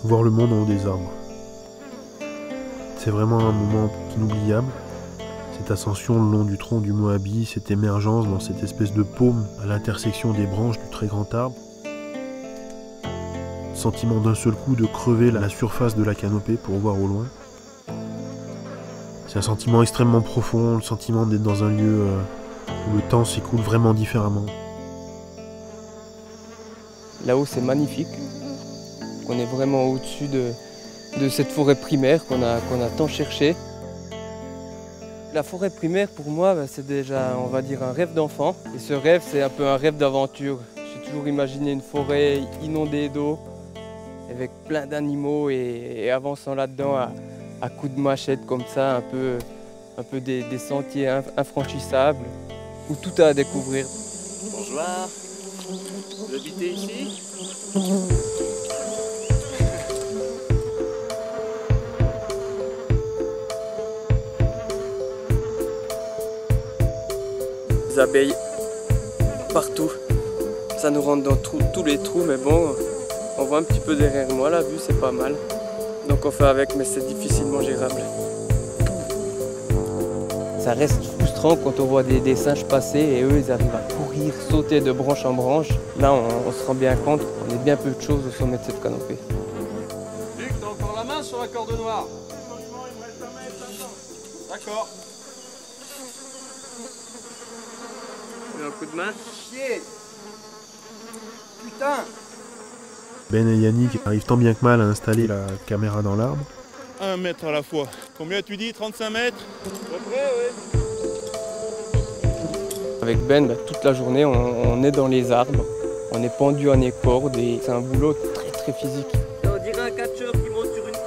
voir le monde en haut des arbres. C'est vraiment un moment inoubliable. Cette ascension le long du tronc du Moabi, cette émergence dans cette espèce de paume à l'intersection des branches du très grand arbre. Sentiment d'un seul coup de crever la surface de la canopée pour voir au loin. C'est un sentiment extrêmement profond, le sentiment d'être dans un lieu où le temps s'écoule vraiment différemment. Là-haut, c'est magnifique. On est vraiment au-dessus de cette forêt primaire qu'on a tant cherché. La forêt primaire, pour moi, c'est déjà, on va dire, un rêve d'enfant. Et ce rêve, c'est un peu un rêve d'aventure. J'ai toujours imaginé une forêt inondée d'eau, avec plein d'animaux et avançant là-dedans à coups de machette comme ça, un peu des sentiers infranchissables, où tout a à découvrir. Bonjour, vous habitez ici? Des abeilles partout, ça nous rentre dans tous les trous, mais bon, on voit un petit peu derrière moi, la vue c'est pas mal. Donc on fait avec, mais c'est difficilement gérable. Ça reste frustrant quand on voit des singes passer et eux ils arrivent à courir, sauter de branche en branche. Là on se rend bien compte qu'on est bien peu de choses au sommet de cette canopée. Luc, t'as encore la main sur la corde noire? D'accord. Un coup de main. Chier! Putain! Ben et Yannick arrivent tant bien que mal à installer la caméra dans l'arbre. 1 mètre à la fois. Combien tu dis? 35 mètres? Avec Ben, toute la journée on est dans les arbres, on est pendu à des cordes et c'est un boulot très très physique. On dirait un catcheur qui monte sur une corde.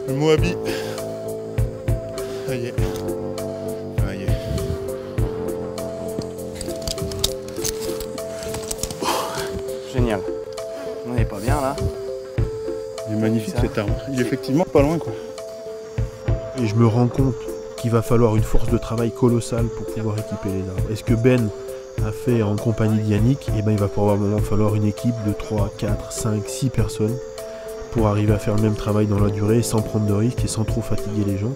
Le Moabi. Ça y est. Ça y est. Génial. On n'est pas bien là. Il est magnifique cet arbre. Il est effectivement pas loin quoi. Et je me rends compte qu'il va falloir une force de travail colossale pour pouvoir équiper les arbres. Est-ce que Ben a fait en compagnie d'Yannick? Eh ben, il va probablement falloir une équipe de 3, 4, 5, 6 personnes pour arriver à faire le même travail dans la durée sans prendre de risques et sans trop fatiguer les gens.